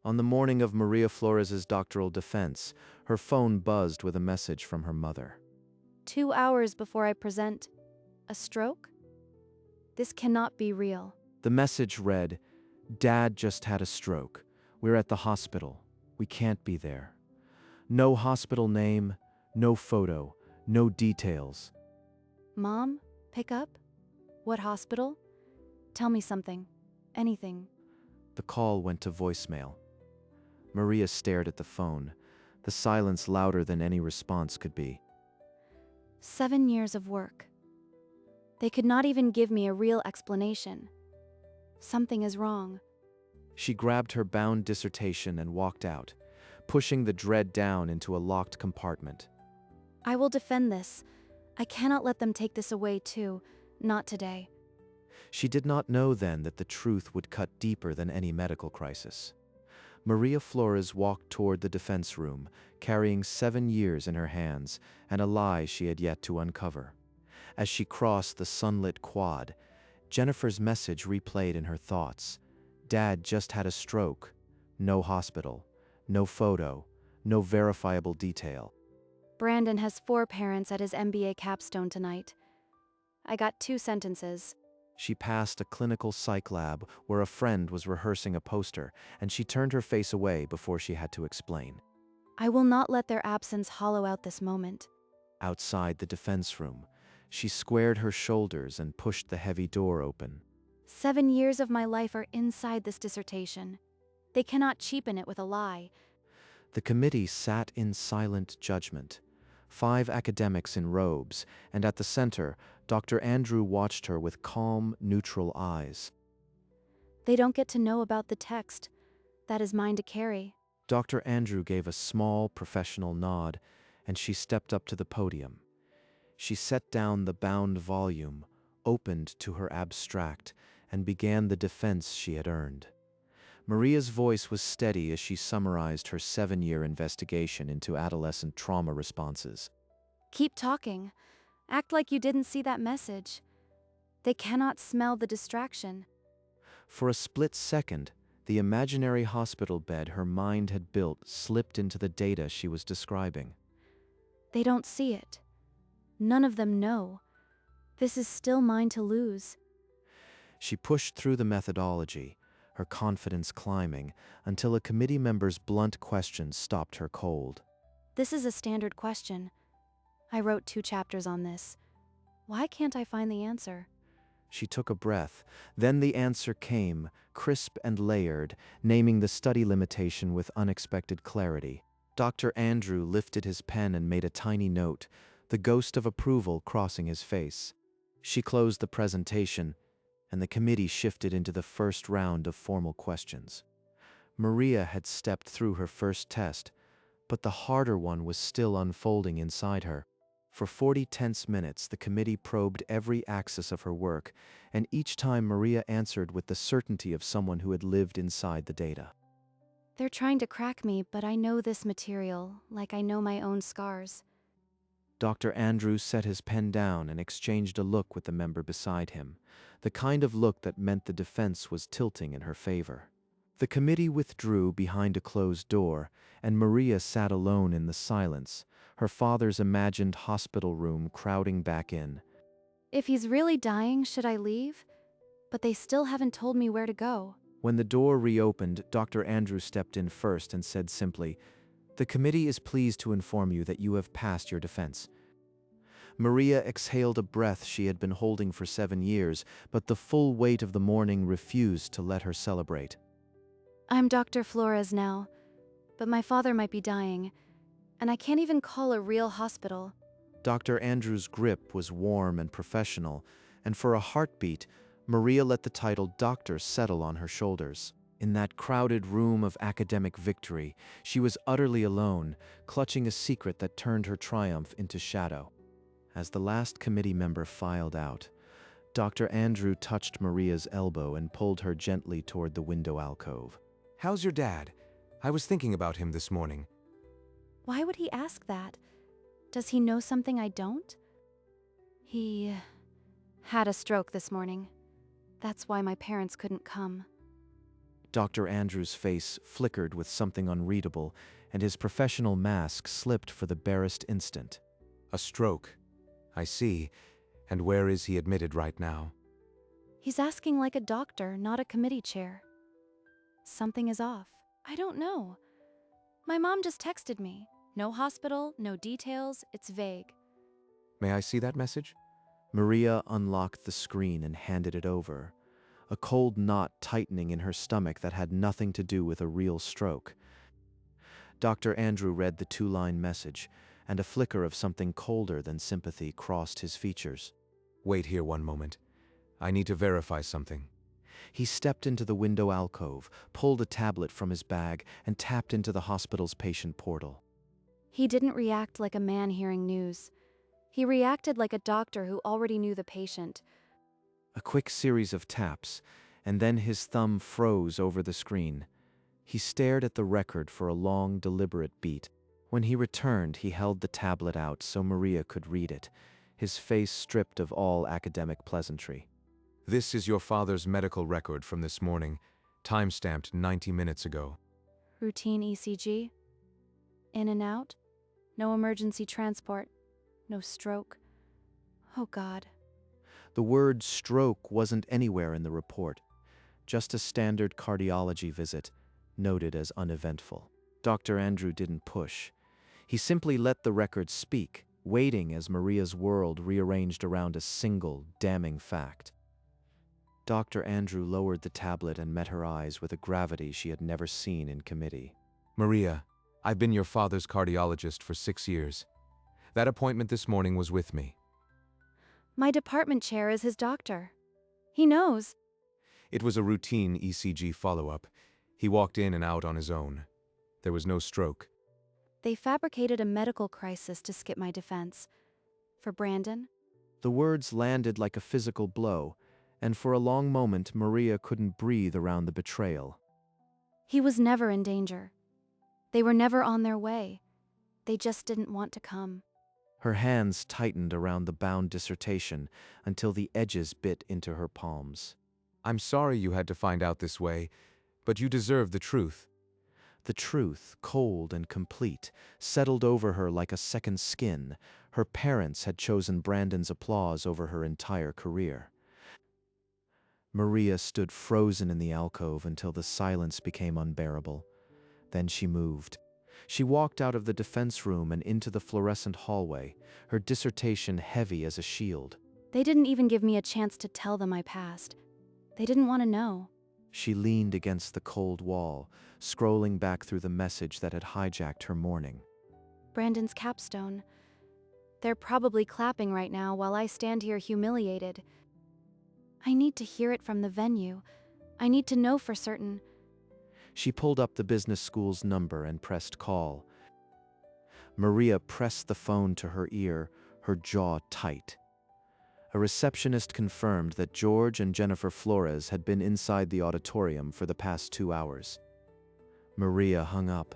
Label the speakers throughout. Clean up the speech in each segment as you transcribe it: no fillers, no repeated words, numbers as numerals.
Speaker 1: On the morning of Maria Flores's doctoral defense, her phone buzzed with a message from her mother.
Speaker 2: 2 hours before I present. A stroke? This cannot be real.
Speaker 1: The message read, "Dad just had a stroke. We're at the hospital. We can't be there. No hospital name, no photo, no details."
Speaker 2: Mom, pick up? What hospital? Tell me something. Anything.
Speaker 1: The call went to voicemail. Maria stared at the phone, the silence louder than any response could be.
Speaker 2: 7 years of work. They could not even give me a real explanation. Something is wrong.
Speaker 1: She grabbed her bound dissertation and walked out, pushing the dread down into a locked compartment.
Speaker 2: I will defend this. I cannot let them take this away too. Not today.
Speaker 1: She did not know then that the truth would cut deeper than any medical crisis. Maria Flores walked toward the defense room, carrying 7 years in her hands and a lie she had yet to uncover. As she crossed the sunlit quad, Jennifer's message replayed in her thoughts. Dad just had a stroke. No hospital. No photo. No verifiable detail.
Speaker 2: Brandon has 4 parents at his MBA capstone tonight. I got 2 sentences.
Speaker 1: She passed a clinical psych lab where a friend was rehearsing a poster, and she turned her face away before she had to explain.
Speaker 2: I will not let their absence hollow out this moment.
Speaker 1: Outside the defense room, she squared her shoulders and pushed the heavy door open.
Speaker 2: 7 years of my life are inside this dissertation. They cannot cheapen it with a lie.
Speaker 1: The committee sat in silent judgment. 5 academics in robes, and at the center, Dr. Andrew watched her with calm, neutral eyes.
Speaker 2: They don't get to know about the text. That is mine to carry.
Speaker 1: Dr. Andrew gave a small, professional nod, and she stepped up to the podium. She set down the bound volume, opened to her abstract, and began the defense she had earned. Maria's voice was steady as she summarized her 7-year investigation into adolescent trauma responses.
Speaker 2: Keep talking. Act like you didn't see that message. They cannot smell the distraction.
Speaker 1: For a split second, the imaginary hospital bed her mind had built slipped into the data she was describing.
Speaker 2: They don't see it. None of them know. This is still mine to lose.
Speaker 1: She pushed through the methodology, her confidence climbing, until a committee member's blunt question stopped her cold.
Speaker 2: This is a standard question. I wrote 2 chapters on this. Why can't I find the answer?
Speaker 1: She took a breath. Then the answer came, crisp and layered, naming the study limitation with unexpected clarity. Dr. Andrew lifted his pen and made a tiny note, the ghost of approval crossing his face. She closed the presentation, and the committee shifted into the first round of formal questions. Maria had stepped through her first test, but the harder one was still unfolding inside her. For 40 tense minutes, the committee probed every axis of her work, and each time Maria answered with the certainty of someone who had lived inside the data.
Speaker 2: They're trying to crack me, but I know this material, like I know my own scars.
Speaker 1: Dr. Andrews set his pen down and exchanged a look with the member beside him, the kind of look that meant the defense was tilting in her favor. The committee withdrew behind a closed door, and Maria sat alone in the silence, her father's imagined hospital room crowding back in.
Speaker 2: If he's really dying, should I leave? But they still haven't told me where to go.
Speaker 1: When the door reopened, Dr. Andrews stepped in first and said simply, "The committee is pleased to inform you that you have passed your defense." Maria exhaled a breath she had been holding for 7 years, but the full weight of the morning refused to let her celebrate.
Speaker 2: I'm Dr. Flores now, but my father might be dying, and I can't even call a real hospital.
Speaker 1: Dr. Andrews' grip was warm and professional, and for a heartbeat, Maria let the title doctor settle on her shoulders. In that crowded room of academic victory, she was utterly alone, clutching a secret that turned her triumph into shadow. As the last committee member filed out, Dr. Andrew touched Maria's elbow and pulled her gently toward the window alcove.
Speaker 3: "How's your dad? I was thinking about him this morning."
Speaker 2: Why would he ask that? Does he know something I don't? He had a stroke this morning. That's why my parents couldn't come.
Speaker 1: Dr. Andrews' face flickered with something unreadable, and his professional mask slipped for the barest instant.
Speaker 3: A stroke. I see. And where is he admitted right now?
Speaker 2: He's asking like a doctor, not a committee chair. Something is off. I don't know. My mom just texted me. No hospital, no details, it's vague.
Speaker 3: May I see that message?
Speaker 1: Maria unlocked the screen and handed it over, a cold knot tightening in her stomach that had nothing to do with a real stroke. Dr. Andrew read the two-line message, and a flicker of something colder than sympathy crossed his features.
Speaker 3: Wait here one moment. I need to verify something.
Speaker 1: He stepped into the window alcove, pulled a tablet from his bag, and tapped into the hospital's patient portal.
Speaker 2: He didn't react like a man hearing news. He reacted like a doctor who already knew the patient.
Speaker 1: A quick series of taps, and then his thumb froze over the screen. He stared at the record for a long, deliberate beat. When he returned, he held the tablet out so Maria could read it, his face stripped of all academic pleasantry.
Speaker 3: This is your father's medical record from this morning, time-stamped 90 minutes ago.
Speaker 2: Routine ECG. In and out. No emergency transport. No stroke. Oh God.
Speaker 1: The word stroke wasn't anywhere in the report, just a standard cardiology visit, noted as uneventful. Dr. Andrew didn't push. He simply let the record speak, waiting as Maria's world rearranged around a single, damning fact. Dr. Andrew lowered the tablet and met her eyes with a gravity she had never seen in committee.
Speaker 3: Maria, I've been your father's cardiologist for 6 years. That appointment this morning was with me.
Speaker 2: My department chair is his doctor. He knows.
Speaker 3: It was a routine ECG follow-up. He walked in and out on his own. There was no stroke.
Speaker 2: They fabricated a medical crisis to skip my defense. For Brandon?
Speaker 1: The words landed like a physical blow, and for a long moment Maria couldn't breathe around the betrayal.
Speaker 2: He was never in danger. They were never on their way. They just didn't want to come.
Speaker 1: Her hands tightened around the bound dissertation until the edges bit into her palms.
Speaker 3: I'm sorry you had to find out this way, but you deserve the truth.
Speaker 1: The truth, cold and complete, settled over her like a second skin. Her parents had chosen Brandon's applause over her entire career. Maria stood frozen in the alcove until the silence became unbearable. Then she moved. She walked out of the defense room and into the fluorescent hallway, her dissertation heavy as a shield.
Speaker 2: They didn't even give me a chance to tell them I passed. They didn't want to know.
Speaker 1: She leaned against the cold wall, scrolling back through the message that had hijacked her morning.
Speaker 2: Brandon's capstone. They're probably clapping right now while I stand here humiliated. I need to hear it from the venue. I need to know for certain.
Speaker 1: She pulled up the business school's number and pressed call. Maria pressed the phone to her ear, her jaw tight. A receptionist confirmed that George and Jennifer Flores had been inside the auditorium for the past 2 hours. Maria hung up,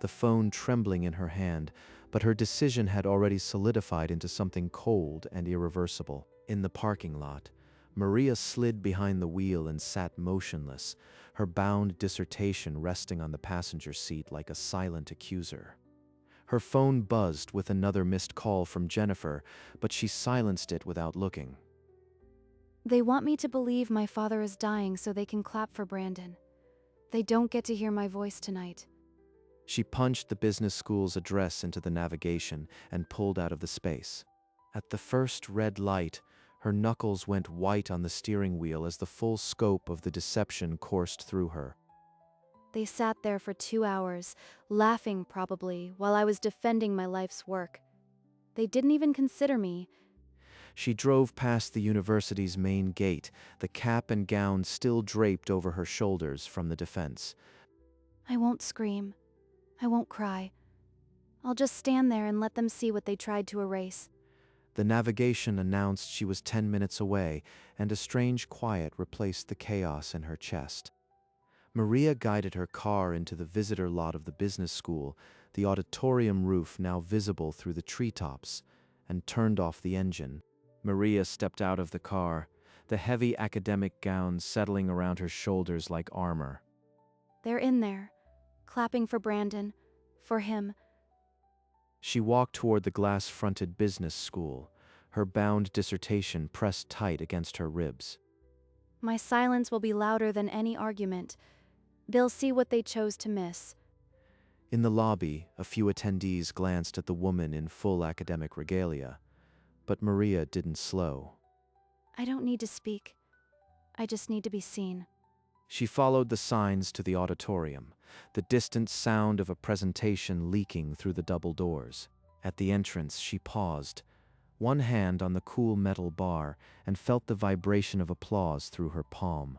Speaker 1: the phone trembling in her hand, but her decision had already solidified into something cold and irreversible. In the parking lot, Maria slid behind the wheel and sat motionless, her bound dissertation resting on the passenger seat like a silent accuser. Her phone buzzed with another missed call from Jennifer, but she silenced it without looking.
Speaker 2: They want me to believe my father is dying so they can clap for Brandon. They don't get to hear my voice tonight.
Speaker 1: She punched the business school's address into the navigation and pulled out of the space. At the first red light, her knuckles went white on the steering wheel as the full scope of the deception coursed through her.
Speaker 2: They sat there for 2 hours, laughing probably, while I was defending my life's work. They didn't even consider me.
Speaker 1: She drove past the university's main gate, the cap and gown still draped over her shoulders from the defense.
Speaker 2: I won't scream. I won't cry. I'll just stand there and let them see what they tried to erase.
Speaker 1: The navigation announced she was 10 minutes away, and a strange quiet replaced the chaos in her chest. Maria guided her car into the visitor lot of the business school, the auditorium roof now visible through the treetops, and turned off the engine. Maria stepped out of the car, the heavy academic gown settling around her shoulders like armor.
Speaker 2: They're in there, clapping for Brandon, for him.
Speaker 1: She walked toward the glass-fronted business school, her bound dissertation pressed tight against her ribs.
Speaker 2: My silence will be louder than any argument. They'll see what they chose to miss.
Speaker 1: In the lobby, a few attendees glanced at the woman in full academic regalia, but Maria didn't slow.
Speaker 2: I don't need to speak. I just need to be seen.
Speaker 1: She followed the signs to the auditorium, the distant sound of a presentation leaking through the double doors. At the entrance, she paused, one hand on the cool metal bar, and felt the vibration of applause through her palm.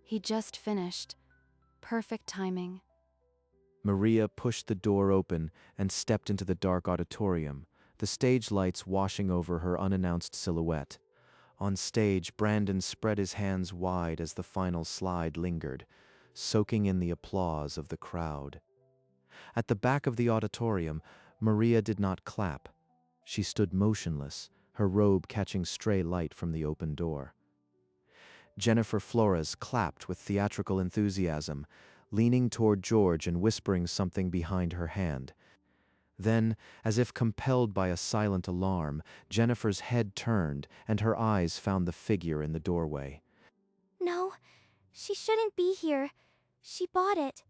Speaker 2: He just finished. Perfect timing.
Speaker 1: Maria pushed the door open and stepped into the dark auditorium, the stage lights washing over her unannounced silhouette. On stage, Brandon spread his hands wide as the final slide lingered, soaking in the applause of the crowd. At the back of the auditorium, Maria did not clap. She stood motionless, her robe catching stray light from the open door. Jennifer Flores clapped with theatrical enthusiasm, leaning toward George and whispering something behind her hand. Then, as if compelled by a silent alarm, Jennifer's head turned and her eyes found the figure in the doorway.
Speaker 4: No, she shouldn't be here. She bought it.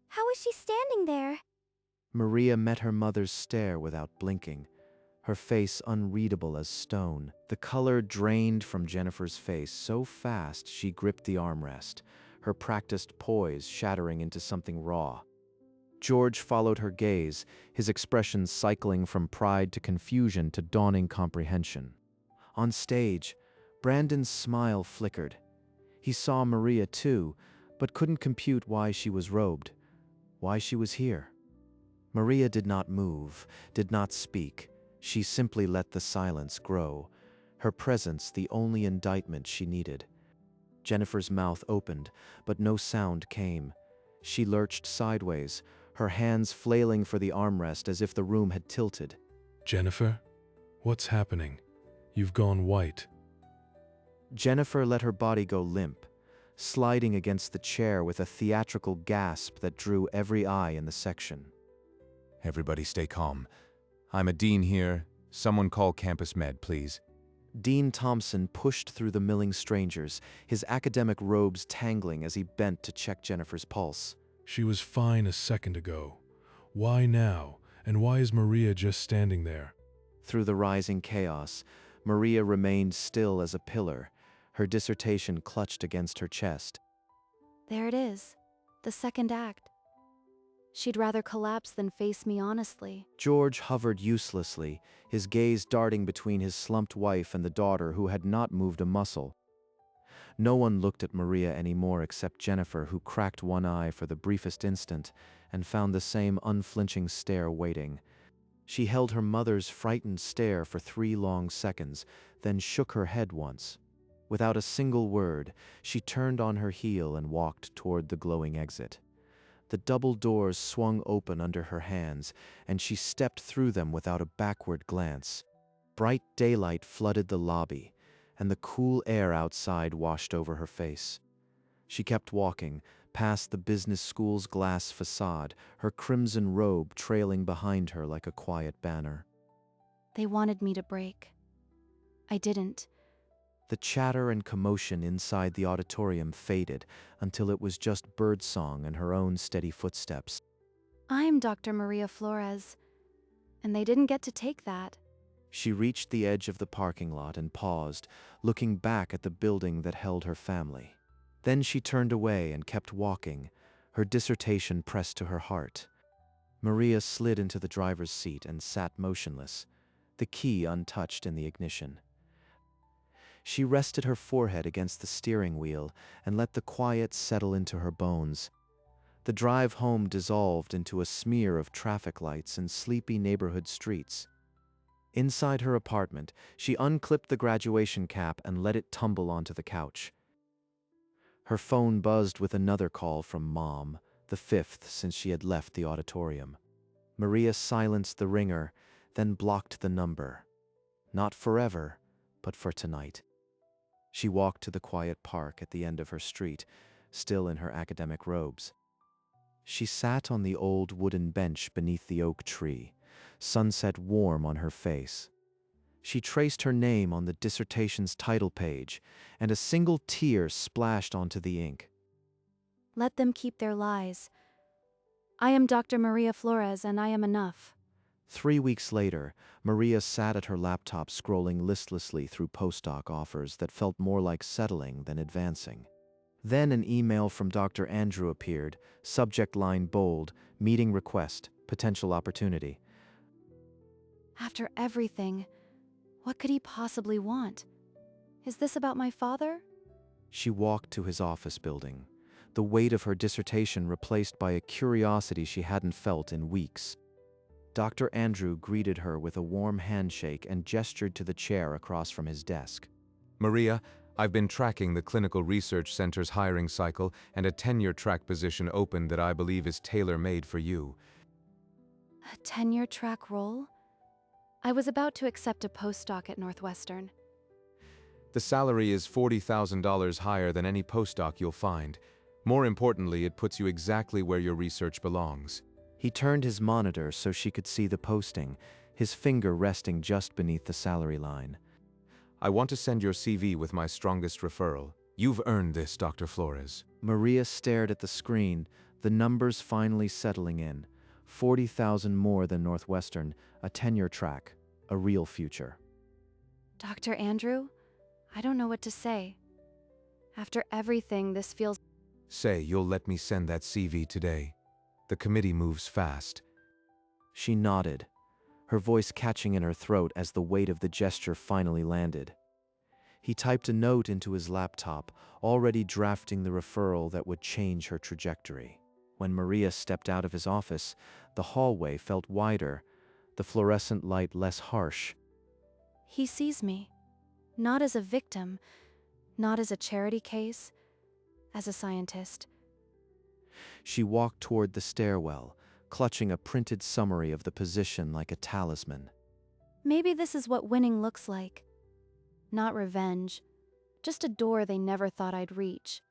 Speaker 4: How is she standing there?
Speaker 1: Maria met her mother's stare without blinking, her face unreadable as stone. The color drained from Jennifer's face so fast she gripped the armrest, her practiced poise shattering into something raw. George followed her gaze, his expression cycling from pride to confusion to dawning comprehension. On stage, Brandon's smile flickered. He saw Maria too, but couldn't compute why she was robed, why she was here. Maria did not move, did not speak. She simply let the silence grow, her presence the only indictment she needed. Jennifer's mouth opened, but no sound came. She lurched sideways, her hands flailing for the armrest as if the room had tilted.
Speaker 5: Jennifer, what's happening? You've gone white.
Speaker 1: Jennifer let her body go limp, sliding against the chair with a theatrical gasp that drew every eye in the section.
Speaker 3: Everybody stay calm. I'm a dean here. Someone call Campus Med, please.
Speaker 1: Dean Thompson pushed through the milling strangers, his academic robes tangling as he bent to check Jennifer's pulse.
Speaker 5: She was fine a second ago. Why now? And why is Maria just standing there?
Speaker 1: Through the rising chaos, Maria remained still as a pillar, her dissertation clutched against her chest.
Speaker 2: There it is. The second act. She'd rather collapse than face me honestly.
Speaker 1: George hovered uselessly, his gaze darting between his slumped wife and the daughter who had not moved a muscle. No one looked at Maria anymore except Jennifer, who cracked one eye for the briefest instant and found the same unflinching stare waiting. She held her mother's frightened stare for 3 long seconds, then shook her head once. Without a single word, she turned on her heel and walked toward the glowing exit. The double doors swung open under her hands, and she stepped through them without a backward glance. Bright daylight flooded the lobby, and the cool air outside washed over her face. She kept walking, past the business school's glass facade, her crimson robe trailing behind her like a quiet banner.
Speaker 2: They wanted me to break. I didn't.
Speaker 1: The chatter and commotion inside the auditorium faded until it was just birdsong and her own steady footsteps.
Speaker 2: I'm Dr. Maria Flores, and they didn't get to take that.
Speaker 1: She reached the edge of the parking lot and paused, looking back at the building that held her family. Then she turned away and kept walking, her dissertation pressed to her heart. Maria slid into the driver's seat and sat motionless, the key untouched in the ignition. She rested her forehead against the steering wheel and let the quiet settle into her bones. The drive home dissolved into a smear of traffic lights and sleepy neighborhood streets. Inside her apartment, she unclipped the graduation cap and let it tumble onto the couch. Her phone buzzed with another call from Mom, the 5th since she had left the auditorium. Maria silenced the ringer, then blocked the number. Not forever, but for tonight. She walked to the quiet park at the end of her street, still in her academic robes. She sat on the old wooden bench beneath the oak tree, sunset warm on her face. She traced her name on the dissertation's title page, and a single tear splashed onto the ink.
Speaker 2: Let them keep their lies. I am Dr. Maria Flores, and I am enough.
Speaker 1: 3 weeks later, Maria sat at her laptop scrolling listlessly through postdoc offers that felt more like settling than advancing. Then an email from Dr. Andrew appeared, subject line bold, meeting request, potential opportunity.
Speaker 2: After everything, what could he possibly want? Is this about my father?
Speaker 1: She walked to his office building, the weight of her dissertation replaced by a curiosity she hadn't felt in weeks. Dr. Andrew greeted her with a warm handshake and gestured to the chair across from his desk.
Speaker 3: Maria, I've been tracking the Clinical Research Center's hiring cycle, and a tenure-track position open that I believe is tailor-made for you.
Speaker 2: A tenure-track role? I was about to accept a postdoc at Northwestern.
Speaker 3: The salary is $40,000 higher than any postdoc you'll find. More importantly, it puts you exactly where your research belongs.
Speaker 1: He turned his monitor so she could see the posting, his finger resting just beneath the salary line.
Speaker 3: I want to send your CV with my strongest referral. You've earned this, Dr. Flores.
Speaker 1: Maria stared at the screen, the numbers finally settling in. 40,000 more than Northwestern, a tenure track, a real future.
Speaker 2: Dr. Andrew, I don't know what to say. After everything, this feels...
Speaker 3: Say you'll let me send that CV today. The committee moves fast.
Speaker 1: She nodded, her voice catching in her throat as the weight of the gesture finally landed. He typed a note into his laptop, already drafting the referral that would change her trajectory. When Maria stepped out of his office, the hallway felt wider, the fluorescent light less harsh.
Speaker 2: He sees me. Not as a victim, not as a charity case, as a scientist.
Speaker 1: She walked toward the stairwell, clutching a printed summary of the position like a talisman.
Speaker 2: Maybe this is what winning looks like. Not revenge, just a door they never thought I'd reach.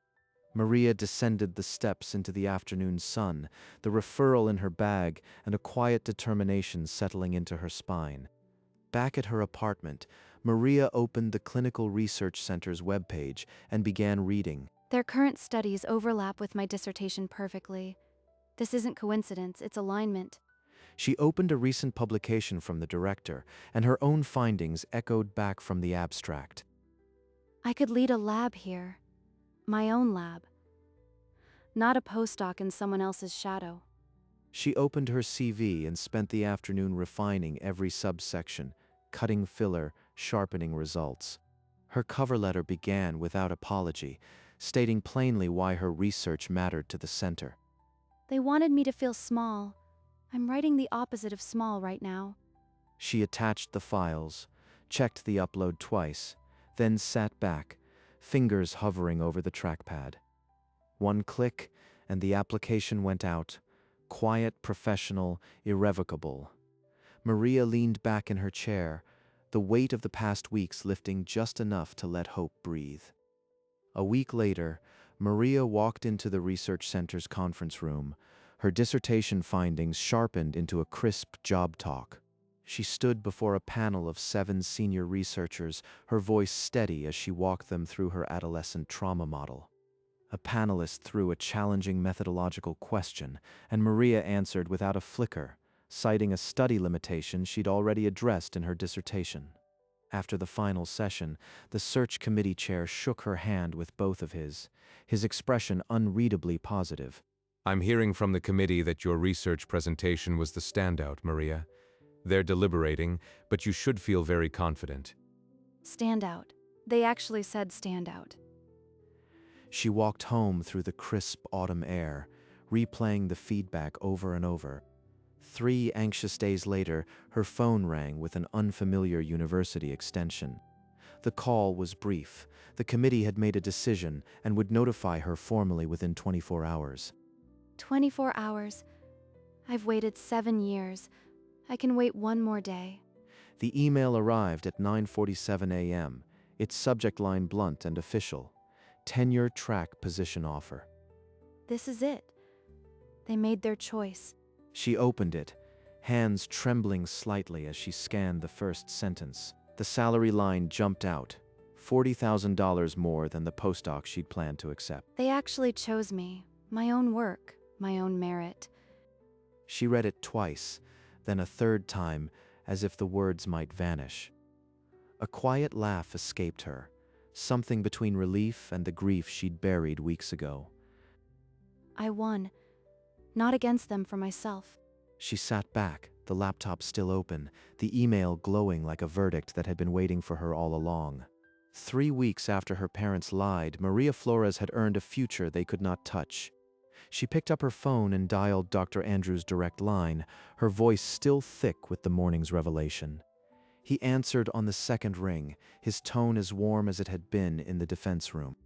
Speaker 1: Maria descended the steps into the afternoon sun, the referral in her bag and a quiet determination settling into her spine. Back at her apartment, Maria opened the Clinical Research Center's webpage and began reading.
Speaker 2: Their current studies overlap with my dissertation perfectly. This isn't coincidence, it's alignment.
Speaker 1: She opened a recent publication from the director, and her own findings echoed back from the abstract.
Speaker 2: I could lead a lab here. My own lab. Not a postdoc in someone else's shadow.
Speaker 1: She opened her CV and spent the afternoon refining every subsection, cutting filler, sharpening results. Her cover letter began without apology, stating plainly why her research mattered to the center.
Speaker 2: They wanted me to feel small. I'm writing the opposite of small right now.
Speaker 1: She attached the files, checked the upload twice, then sat back, fingers hovering over the trackpad. One click, and the application went out. Quiet, professional, irrevocable. Maria leaned back in her chair, the weight of the past weeks lifting just enough to let hope breathe. A week later, Maria walked into the research center's conference room, her dissertation findings sharpened into a crisp job talk. She stood before a panel of 7 senior researchers, her voice steady as she walked them through her adolescent trauma model. A panelist threw a challenging methodological question, and Maria answered without a flicker, citing a study limitation she'd already addressed in her dissertation. After the final session, the search committee chair shook her hand with both of his expression unreadably positive.
Speaker 3: I'm hearing from the committee that your research presentation was the standout, Maria. They're deliberating, but you should feel very confident.
Speaker 2: Standout. They actually said standout.
Speaker 1: She walked home through the crisp autumn air, replaying the feedback over and over. 3 anxious days later, her phone rang with an unfamiliar university extension. The call was brief. The committee had made a decision and would notify her formally within 24 hours.
Speaker 2: 24 hours. I've waited 7 years. I can wait one more day.
Speaker 1: The email arrived at 9:47 a.m., its subject line blunt and official. Tenure track position offer.
Speaker 2: This is it. They made their choice.
Speaker 1: She opened it, hands trembling slightly as she scanned the first sentence. The salary line jumped out, $40,000 more than the postdoc she'd planned to accept.
Speaker 2: They actually chose me. My own work, my own merit.
Speaker 1: She read it twice, then a third time, as if the words might vanish. A quiet laugh escaped her, something between relief and the grief she'd buried weeks ago.
Speaker 2: I won. Not against them, for myself.
Speaker 1: She sat back, the laptop still open, the email glowing like a verdict that had been waiting for her all along. 3 weeks after her parents lied, Maria Flores had earned a future they could not touch. She picked up her phone and dialed Dr. Andrews' direct line, her voice still thick with the morning's revelation. He answered on the second ring, his tone as warm as it had been in the defense room.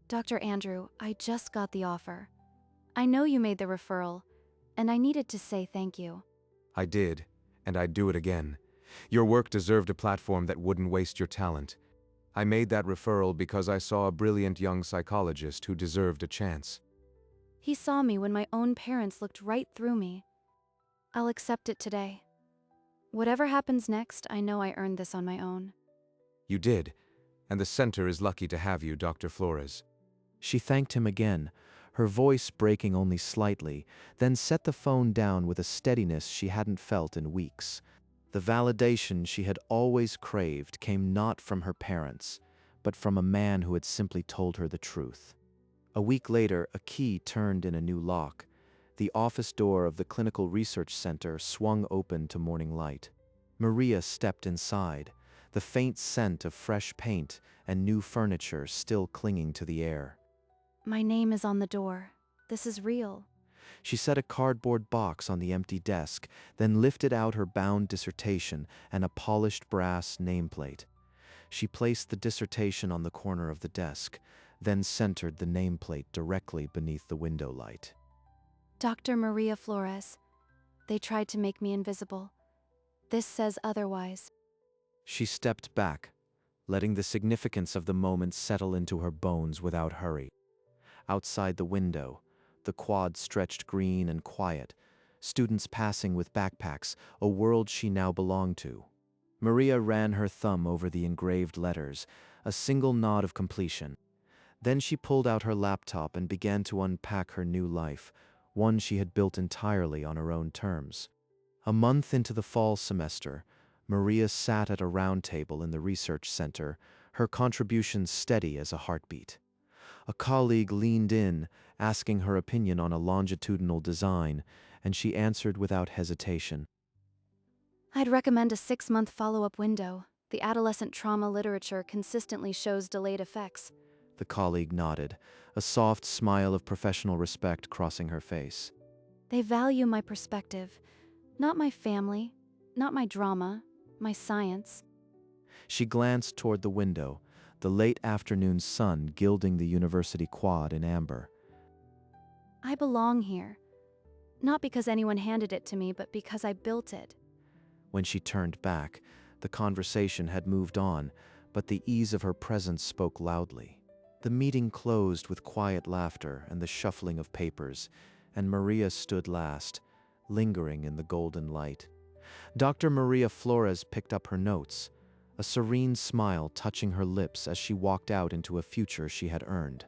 Speaker 2: Dr. Andrew, I just got the offer. I know you made the referral, and I needed to say thank you.
Speaker 3: I did, and I'd do it again. Your work deserved a platform that wouldn't waste your talent. I made that referral because I saw a brilliant young psychologist who deserved a chance.
Speaker 2: He saw me when my own parents looked right through me. I'll accept it today. Whatever happens next, I know I earned this on my own.
Speaker 3: You did, and the center is lucky to have you, Dr. Flores.
Speaker 1: She thanked him again, her voice breaking only slightly, then set the phone down with a steadiness she hadn't felt in weeks. The validation she had always craved came not from her parents, but from a man who had simply told her the truth. A week later, a key turned in a new lock. The office door of the Clinical Research Center swung open to morning light. Maria stepped inside, the faint scent of fresh paint and new furniture still clinging to the air.
Speaker 2: My name is on the door. This is real.
Speaker 1: She set a cardboard box on the empty desk, then lifted out her bound dissertation and a polished brass nameplate. She placed the dissertation on the corner of the desk, then centered the nameplate directly beneath the window light.
Speaker 2: Dr. Maria Flores. They tried to make me invisible. This says otherwise.
Speaker 1: She stepped back, letting the significance of the moment settle into her bones without hurry. Outside the window, the quad stretched green and quiet, students passing with backpacks, a world she now belonged to. Maria ran her thumb over the engraved letters, a single nod of completion. Then she pulled out her laptop and began to unpack her new life, one she had built entirely on her own terms. A month into the fall semester, Maria sat at a round table in the research center, her contributions steady as a heartbeat. A colleague leaned in, asking her opinion on a longitudinal design, and she answered without hesitation.
Speaker 2: I'd recommend a 6-month follow-up window. The adolescent trauma literature consistently shows delayed effects.
Speaker 1: The colleague nodded, a soft smile of professional respect crossing her face.
Speaker 2: They value my perspective, not my family, not my drama, my science.
Speaker 1: She glanced toward the window, the late afternoon sun gilding the university quad in amber.
Speaker 2: I belong here. Not because anyone handed it to me, but because I built it.
Speaker 1: When she turned back, the conversation had moved on, but the ease of her presence spoke loudly. The meeting closed with quiet laughter and the shuffling of papers, and Maria stood last, lingering in the golden light. Dr. Maria Flores picked up her notes, a serene smile touching her lips as she walked out into a future she had earned.